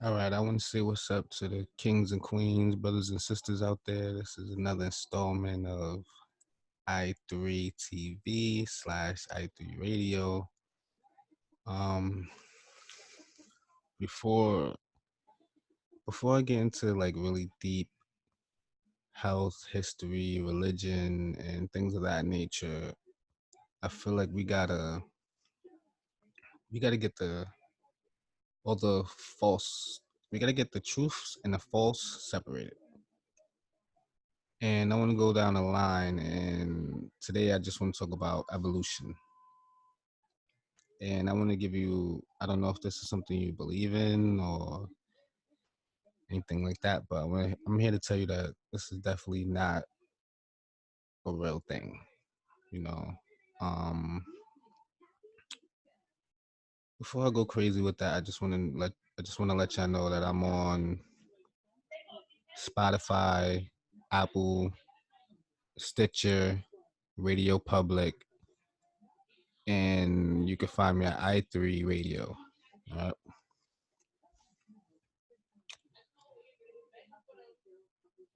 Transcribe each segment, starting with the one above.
All right, I want to say what's up to the kings and queens, brothers and sisters out there. This is another installment of I3 TV slash I3 Radio. Um, before before I get into like really deep health, history, religion, and things of that nature, I feel like we gotta get the all the false. We gotta get the truths and the false separated. And I want to go down the line, and today I just want to talk about evolution. And I want to give you, I don't know if this is something you believe in or anything like that, but I'm here to tell you that this is definitely not a real thing, you know. Um, Before I go crazy with that, I just want to let y'all know that I'm on Spotify, Apple, Stitcher, Radio Public, and you can find me at I3 Radio. All right.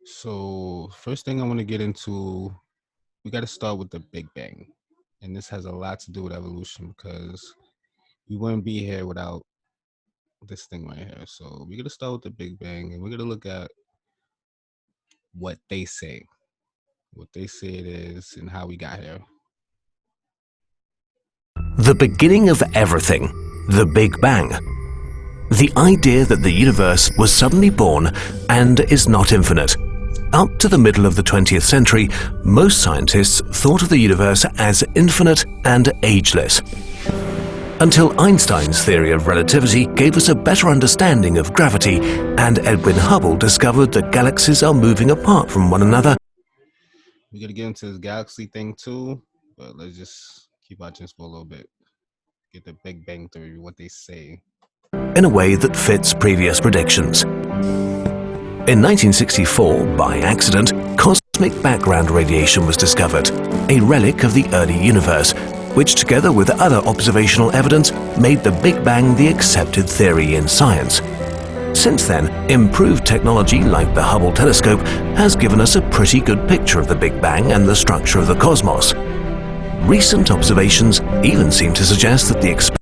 So first thing I want to get into, we got to start with the Big Bang, and this has a lot to do with evolution because we wouldn't be here without this thing right here. So we're gonna start with the Big Bang, and we're gonna look at what what they say it is, and how we got here. The beginning of everything, the Big Bang. The idea that the universe was suddenly born and is not infinite. Up to the middle of the 20th century, most scientists thought of the universe as infinite and ageless. Until Einstein's theory of relativity gave us a better understanding of gravity, and Edwin Hubble discovered that galaxies are moving apart from one another. We're gonna get into this galaxy thing too, but let's just keep watching this for a little bit. Get the Big Bang theory, what they say. In a way that fits previous predictions. In 1964, by accident, cosmic background radiation was discovered, a relic of the early universe, which together with other observational evidence made the Big Bang the accepted theory in science. Since then, improved technology like the Hubble telescope has given us a pretty good picture of the Big Bang and the structure of the cosmos. Recent observations even seem to suggest that the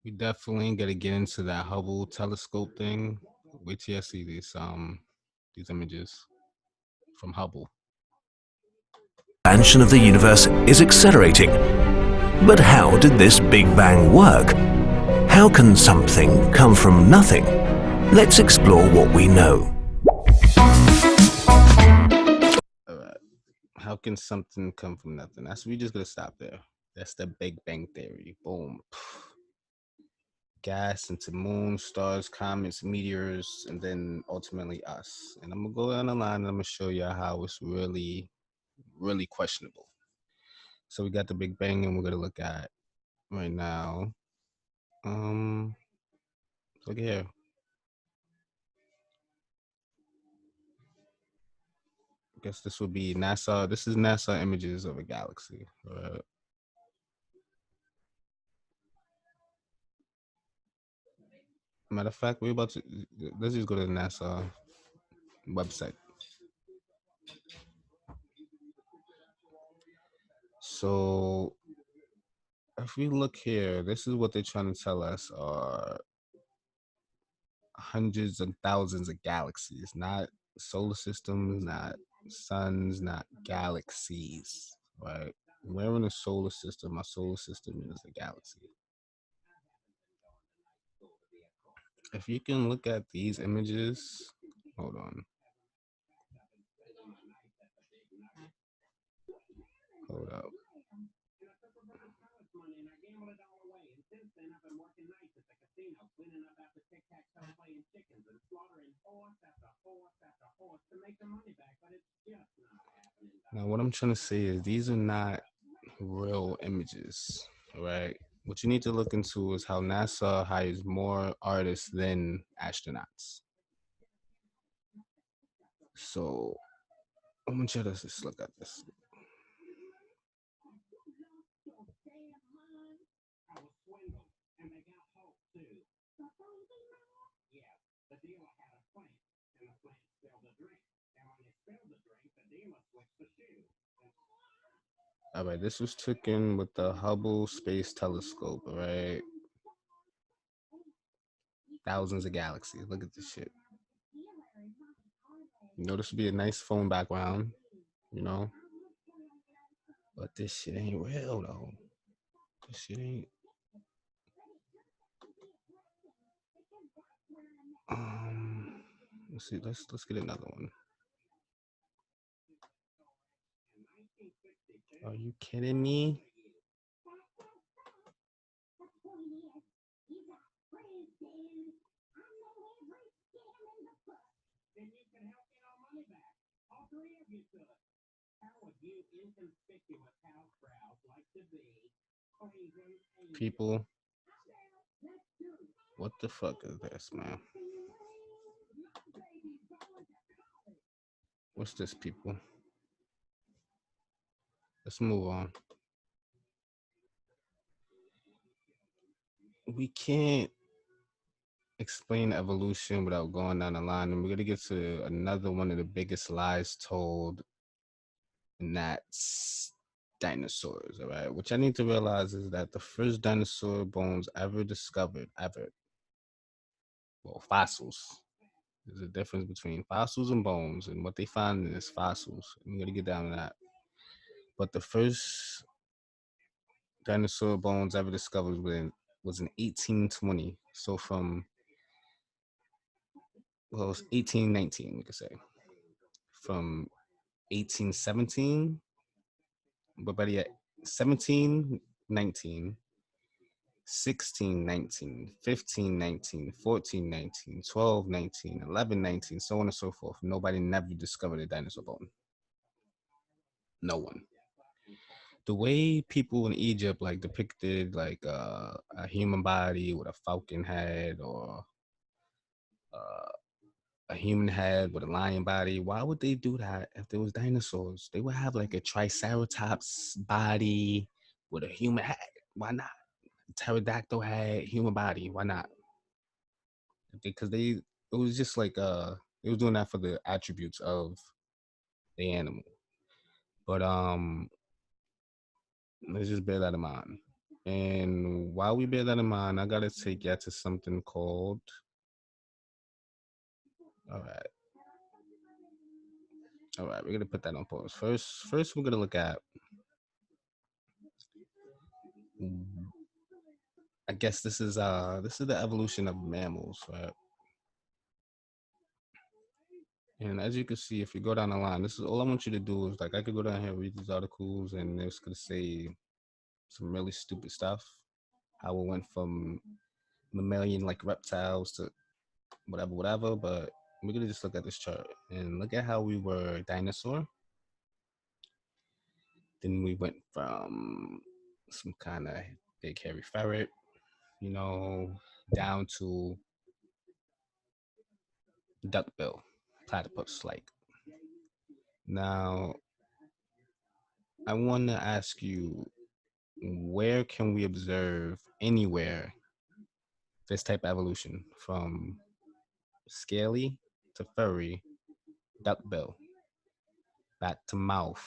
We definitely gotta get into that Hubble telescope thing. Wait till you see these images from Hubble. expansion of the universe is accelerating. But how did this Big Bang work? How can something come from nothing? Let's explore what we know. All right. How can something come from nothing? We just gonna stop there. That's the Big Bang theory. Boom. Gas into moon, stars, comets, meteors, and then ultimately us. And I'm gonna go down the line and I'm gonna show you how it's really, really questionable. So we got the Big Bang, and we're gonna look at right now. Look here. I guess this would be NASA. This is NASA images of a galaxy. Matter of fact, we're about to let's just go to the NASA website. So if we look here, this is what they're trying to tell us are hundreds and thousands of galaxies, not solar systems, not suns, not galaxies, right? We're in a solar system. Our solar system is a galaxy. If you can look at these images, hold on. Hold up. Now, what I'm trying to say is these are not real images, right? What you need to look into is how NASA hires more artists than astronauts. So I want you to just look at this. All right, this was taken with the Hubble Space Telescope. All right, thousands of galaxies. Look at this shit. You know, this would be a nice phone background, you know, but this shit ain't real though. This shit ain't. Let's see. Let's get another one. Are you kidding me? People, what the fuck is this, man? What's this, people? Let's move on. We can't explain evolution without going down the line, and we're gonna get to another one of the biggest lies told, and that's dinosaurs. All right, what I need to realize is that the first dinosaur bones ever discovered, well, fossils. There's a difference between fossils and bones, and what they find is fossils. I'm gonna get down to that. But the first dinosaur bones ever discovered was in 1820. So from, well, it was 1819, we could say. From 1817, but better yet, 1719, 1619, 1519, 1419, 1219, 1119, so on and so forth. Nobody never discovered a dinosaur bone. No one. The way people in Egypt like depicted like a human body with a falcon head, or a human head with a lion body, why would they do that if there was dinosaurs? They would have like a triceratops body with a human head. Why not? Pterodactyl head, human body. Why not? Because it was just like they was doing that for the attributes of the animal. But let's just bear that in mind. And while we bear that in mind, I gotta take you to something called. All right. All right, we're gonna put that on pause. First we're gonna look at, I guess this is the evolution of mammals, right? And as you can see, if you go down the line, this is all I want you to do is like I could go down here, read these articles, and it's gonna say some really stupid stuff. How it went from mammalian like reptiles to whatever. But we're gonna just look at this chart and look at how we were dinosaur. Then we went from some kind of big hairy ferret, you know, down to duckbill, platypus like. Now, I want to ask you, where can we observe anywhere this type of evolution from scaly to furry, duckbill, back to mouth,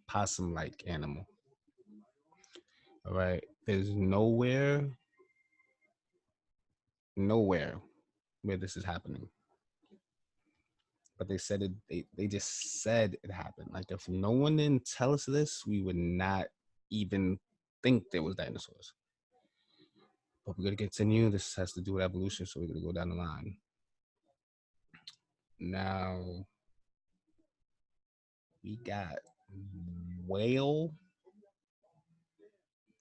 possum-like animal? All right, there's nowhere where this is happening. But they said it. They just said it happened. Like if no one didn't tell us this, we would not even think there was dinosaurs. But we're gonna continue. This has to do with evolution, so we're gonna go down the line. Now we got whale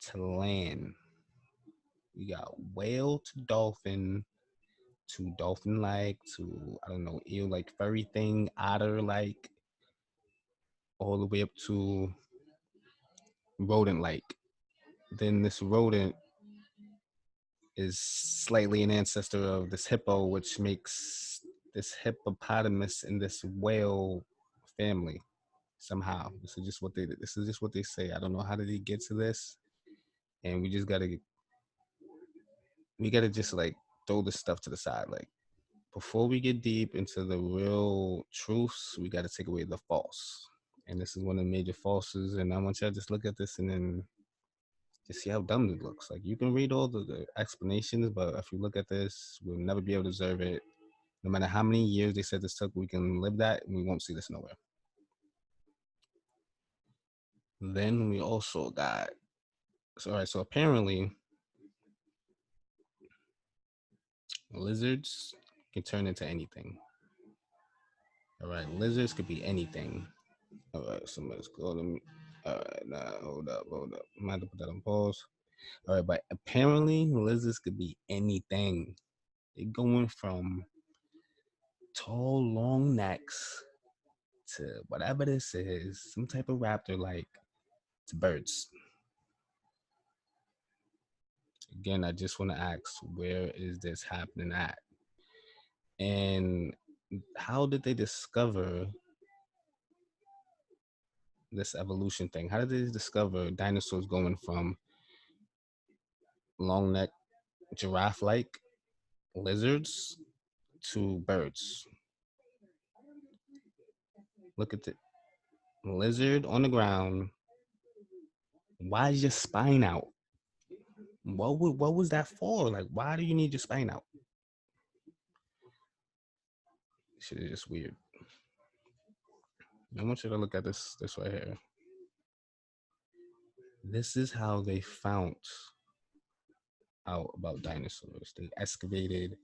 to land. We got whale to dolphin like to, I don't know, eel like furry thing, otter like, all the way up to rodent like. Then this rodent is slightly an ancestor of this hippo, which makes this hippopotamus in this whale family somehow. This is just what they say. I don't know how did he get to this, and we gotta just like throw this stuff to the side. Like before we get deep into the real truths, we gotta take away the false. And this is one of the major fossils. And I want you to just look at this and then just see how dumb it looks. Like, you can read all the explanations, but if you look at this, we'll never be able to observe it. No matter how many years they said this took, we can live that, and we won't see this nowhere. Then we also got, so apparently lizards can turn into anything. All right, lizards could be anything. All right, so let's go to, all right, now hold up. I'm going to put that on pause. All right, but apparently lizards could be anything. They're going from tall, long necks to whatever this is, some type of raptor, like, to birds. Again, I just want to ask, where is this happening at? And how did they discover this evolution thing? How did they discover dinosaurs going from long neck, giraffe-like lizards to birds? Look at the lizard on the ground. Why is your spine out? What was that for? Like, why do you need your spine out? Shit is just weird. I want you to look at this right here. This is how they found out about dinosaurs. They excavated,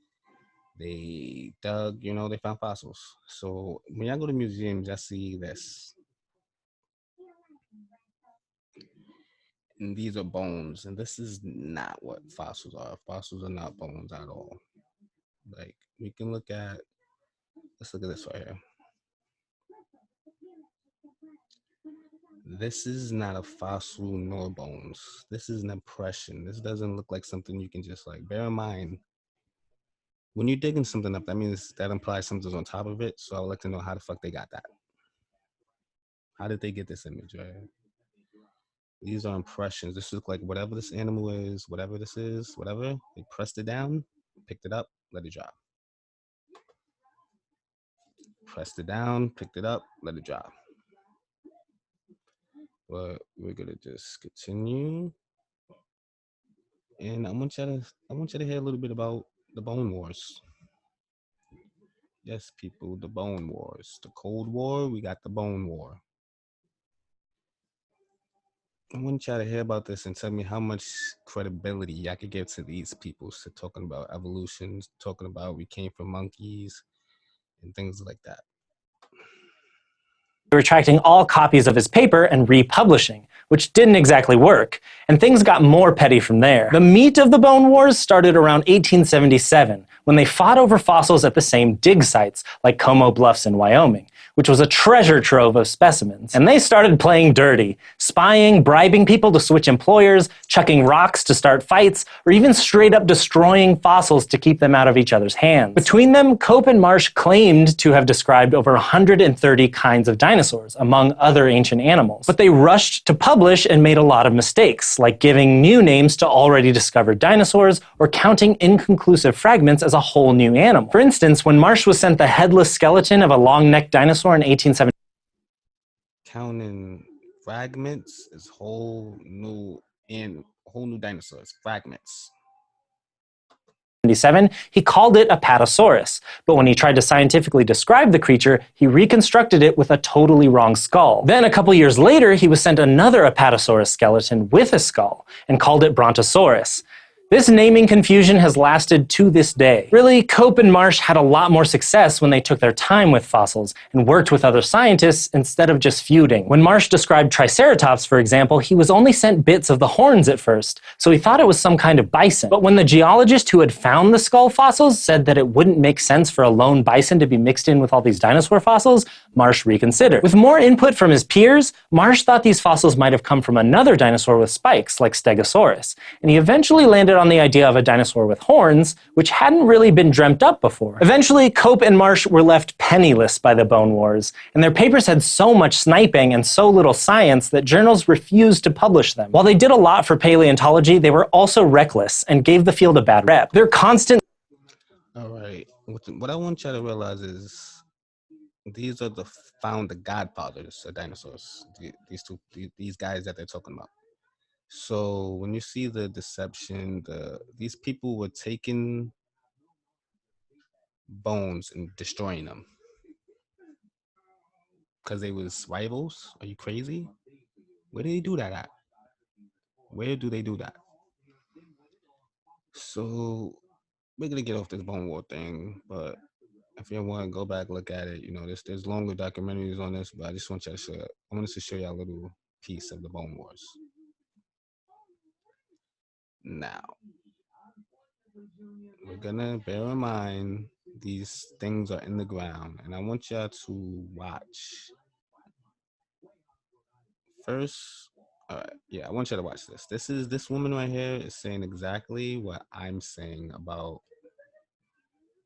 they dug, they found fossils. So when y'all go to museums, y'all see this. And these are bones, and this is not what fossils are. Fossils are not bones at all. Like, we can look at, let's look at this right here. This is not a fossil nor bones. This is an impression. This doesn't look like something you can just, like, bear in mind. When you're digging something up, that implies something's on top of it. So I would like to know how the fuck they got that. How did they get this image, right? These are impressions. This looks like whatever this animal is, whatever this is, whatever. They pressed it down, picked it up, let it drop. Pressed it down, picked it up, let it drop. But we're gonna just continue. And I want you to hear a little bit about the Bone Wars. Yes, people, the Bone Wars. The Cold War, we got the Bone War. I want y'all to hear about this and tell me how much credibility I could give to these people to talking about evolution, talking about we came from monkeys and things like that. Retracting all copies of his paper and republishing, which didn't exactly work, and things got more petty from there. The meat of the Bone Wars started around 1877, when they fought over fossils at the same dig sites, like Como Bluffs in Wyoming, which was a treasure trove of specimens. And they started playing dirty, spying, bribing people to switch employers, chucking rocks to start fights, or even straight up destroying fossils to keep them out of each other's hands. Between them, Cope and Marsh claimed to have described over 130 kinds of dinosaurs, among other ancient animals. But they rushed to publish and made a lot of mistakes, like giving new names to already discovered dinosaurs, or counting inconclusive fragments as a whole new animal. For instance, when Marsh was sent the headless skeleton of a long-necked dinosaur in 1870, counting fragments is whole new dinosaurs, fragments. He called it a Apatosaurus, but when he tried to scientifically describe the creature, he reconstructed it with a totally wrong skull. Then a couple years later, he was sent another Apatosaurus skeleton with a skull and called it Brontosaurus. This naming confusion has lasted to this day. Really, Cope and Marsh had a lot more success when they took their time with fossils and worked with other scientists instead of just feuding. When Marsh described Triceratops, for example, he was only sent bits of the horns at first, so he thought it was some kind of bison. But when the geologist who had found the skull fossils said that it wouldn't make sense for a lone bison to be mixed in with all these dinosaur fossils, Marsh reconsidered. With more input from his peers, Marsh thought these fossils might have come from another dinosaur with spikes, like Stegosaurus, and he eventually landed on the idea of a dinosaur with horns, which hadn't really been dreamt up before. Eventually, Cope and Marsh were left penniless by the Bone Wars, and their papers had so much sniping and so little science that journals refused to publish them. While they did a lot for paleontology, they were also reckless and gave the field a bad rep. Their constant... All right, what I want y'all to realize is these are the godfathers of dinosaurs. These guys that they're talking about. So when you see the deception, these people were taking bones and destroying them because they was rivals. Are you crazy? Where do they do that at? Where do they do that? So we're gonna get off this bone war thing, but if you want to go back look at it, there's longer documentaries on this, but I just want you to show. I wanted to show you a little piece of the bone wars. Now we're gonna bear in mind these things are in the ground, and I want y'all to watch. First, all right, yeah, I want you to watch this. This woman right here is saying exactly what I'm saying about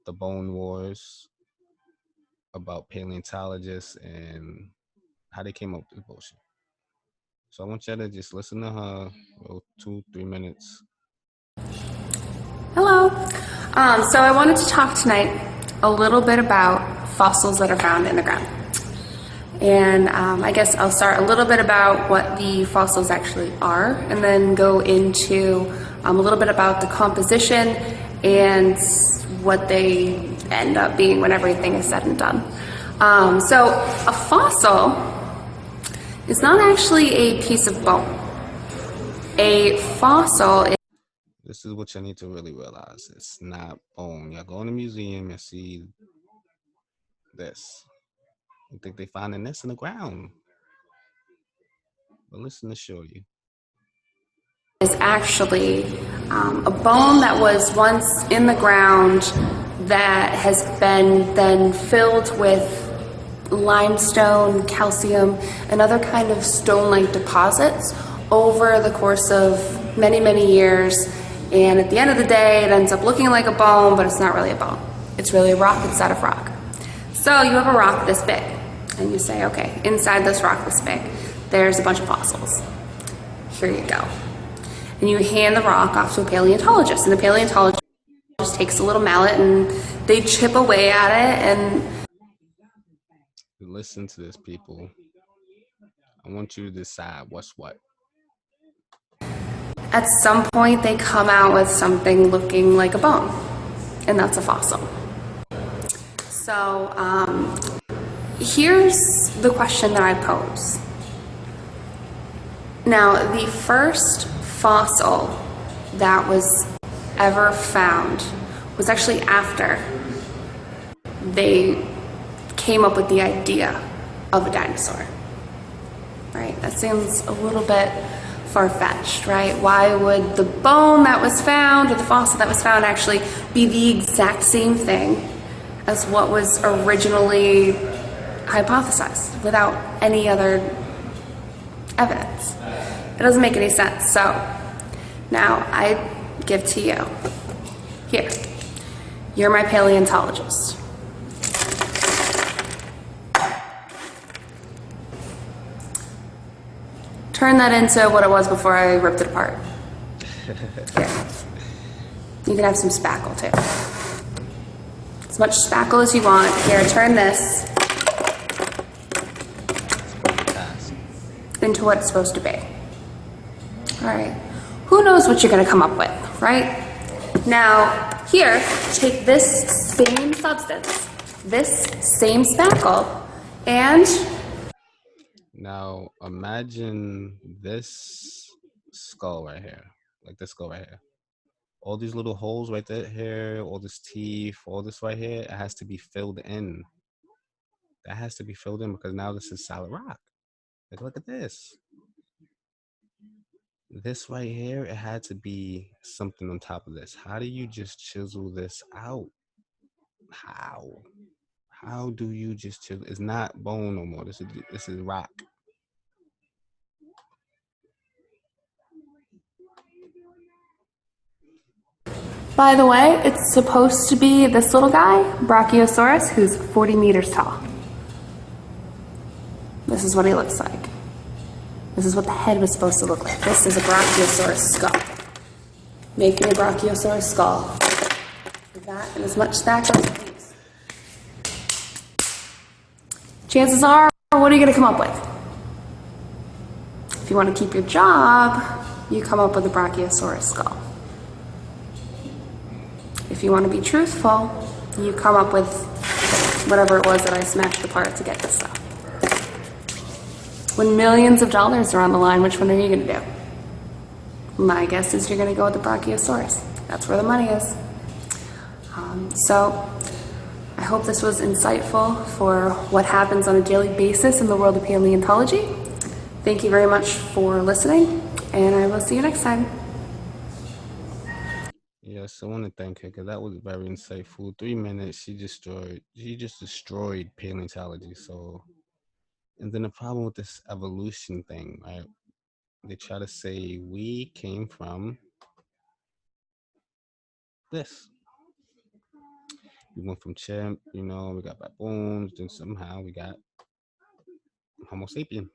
the bone wars, about paleontologists and how they came up with this bullshit. So I want you to just listen to her for 2-3 minutes. Hello. So I wanted to talk tonight a little bit about fossils that are found in the ground. And I guess I'll start a little bit about what the fossils actually are, and then go into a little bit about the composition and what they end up being when everything is said and done. So a fossil is not actually a piece of bone. A fossil is... This is what you need to really realize. It's not bone. Y'all go in the museum and see this. You think they finding this in the ground. But listen to show you. Is actually a bone that was once in the ground that has been then filled with limestone, calcium, and other kind of stone-like deposits over the course of many, many years. And at the end of the day, it ends up looking like a bone, but it's not really a bone. It's really a rock instead of rock. So you have a rock this big, and you say, okay, inside this rock this big, there's a bunch of fossils. Here you go. And you hand the rock off to a paleontologist, and the paleontologist takes a little mallet and they chip away at it. And listen to this, people. I want you to decide what's what. At some point, they come out with something looking like a bone, and that's a fossil. So here's the question that I pose. Now, the first fossil that was ever found was actually after they came up with the idea of a dinosaur. Right? That seems a little bit far-fetched, right? Why would the bone that was found or the fossil that was found actually be the exact same thing as what was originally hypothesized without any other evidence? It doesn't make any sense. So now I give to you. Here, you're my paleontologist. Turn that into what it was before I ripped it apart. Here. You can have some spackle too. As much spackle as you want. Here, turn this into what it's supposed to be. Alright. Who knows what you're going to come up with, right? Now, here, take this same substance, this same spackle, and... Now, imagine this skull right here, like this skull right here. All these little holes right there, here, all this teeth, all this right here, it has to be filled in. That has to be filled in because now this is solid rock. Like, look at this. This right here, it had to be something on top of this. How do you just chisel this out? How? How do you just chisel? It's not bone no more. This is rock. By the way, it's supposed to be this little guy, Brachiosaurus, who's 40 meters tall. This is what he looks like. This is what the head was supposed to look like. This is a Brachiosaurus skull. Making a Brachiosaurus skull. With that and as much spackle as you please. chances are, what are you going to come up with? If you want to keep your job, you come up with a Brachiosaurus skull. If you want to be truthful, you come up with whatever it was that I smashed apart to get this stuff. When millions of dollars are on the line, which one are you going to do? My guess is you're going to go with the Brachiosaurus. That's where the money is. So I hope this was insightful for what happens on a daily basis in the world of paleontology. Thank you very much for listening, and I will see you next time. Yes, I want to thank her because that was very insightful. 3 minutes, she just destroyed paleontology. So, and then the problem with this evolution thing, right? They try to say we came from this. We went from chimp, we got baboons, then somehow we got Homo sapien.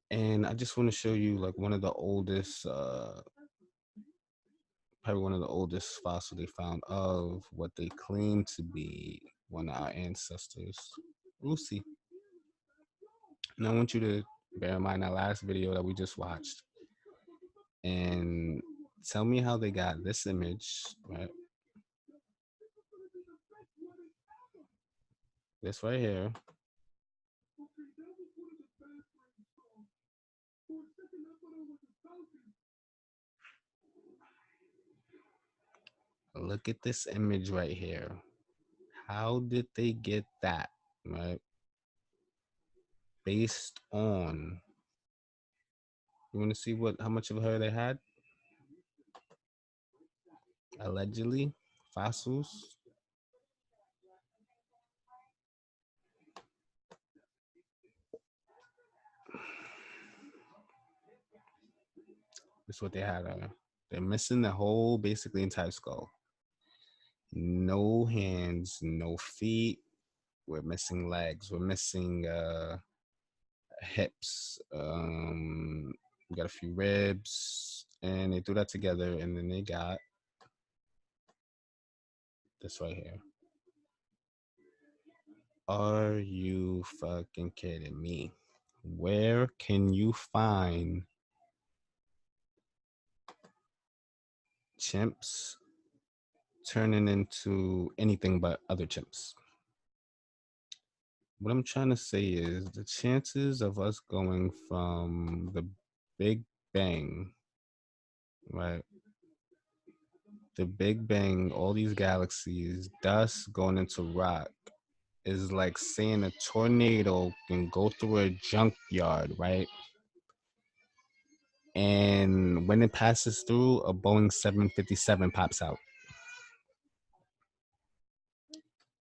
And I just want to show you like one of the oldest, probably one of the oldest fossils they found of what they claim to be one of our ancestors. We'll see. And I want you to bear in mind that last video that we just watched and tell me how they got this image, right? This right here. Look at this image right here. How did they get that, right? Based on, you want to see how much of her they had? Allegedly, fossils. This is what they had. They're missing the whole, basically entire skull. No hands, no feet. We're missing legs. We're missing hips. We got a few ribs, and they threw that together, and then they got this right here. Are you fucking kidding me? Where can you find chimps turning into anything but other chimps? What I'm trying to say is the chances of us going from the Big Bang, right? The Big Bang, all these galaxies, dust going into rock, is like saying a tornado can go through a junkyard, right? And when it passes through, a Boeing 757 pops out.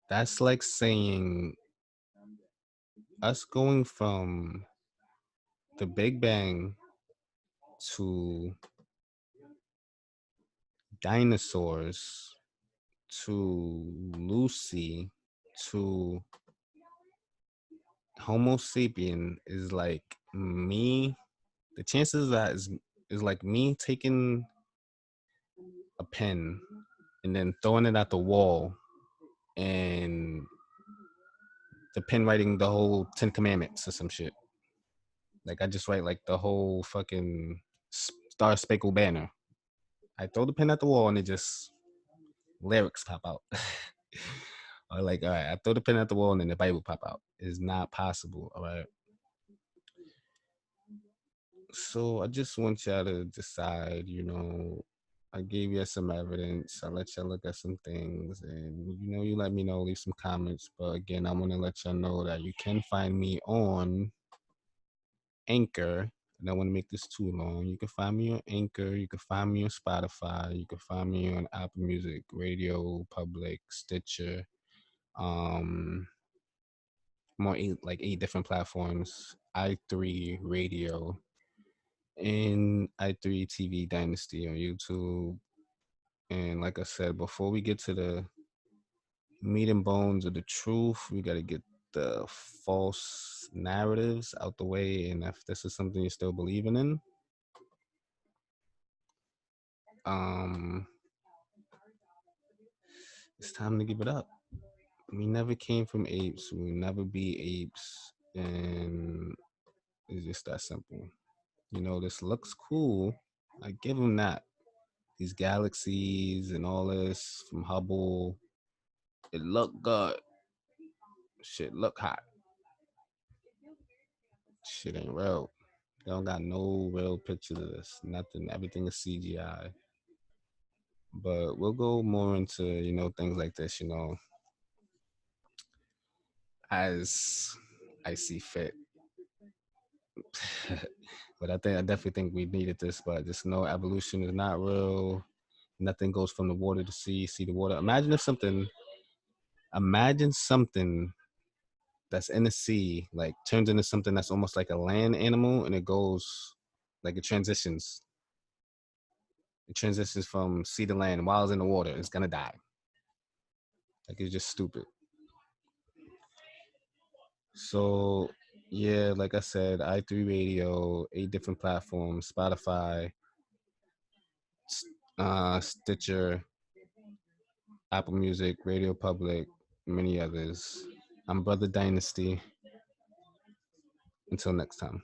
That's like saying us going from the Big Bang to dinosaurs to Lucy to Homo sapien is like me. The chances of that is like me taking a pen and then throwing it at the wall and the pen writing the whole 10 Commandments or some shit. Like I just write like the whole fucking Star Spangled Banner. I throw the pen at the wall and it just lyrics pop out. Or like, all right, I throw the pen at the wall and then the Bible pop out. It's not possible, all right? So I just want y'all to decide, I gave you some evidence. I let y'all look at some things and, you let me know, leave some comments. But again, I want to let y'all know that you can find me on Anchor. I don't want to make this too long. You can find me on Anchor. You can find me on Spotify. You can find me on Apple Music, Radio Public, Stitcher. I'm on eight different platforms. i3 Radio and i3 TV Dynasty on YouTube. And like I said, before we get to the meat and bones of the truth, we got to get the false narratives out the way. And if this is something you're still believing in, it's time to give it up. We never came from apes. We will never be apes. And it's just that simple. You know, this looks cool. I give them that. These galaxies and all this from Hubble, it look good. Shit look hot. Shit ain't real. They don't got no real pictures of this. Nothing. Everything is CGI. But we'll go more into, you know, things like this, you know, as I see fit. But I definitely think we needed this. But just know evolution is not real. Nothing goes from the water to sea to water. Imagine something that's in the sea, like turns into something that's almost like a land animal, and it goes like it transitions. It transitions from sea to land. While it's in the water, it's gonna die. Like it's just stupid. So yeah, like I said, i3 Radio, 8 different platforms, Spotify, Stitcher, Apple Music, Radio Public, many others. I'm Brother Dynasty. Until next time.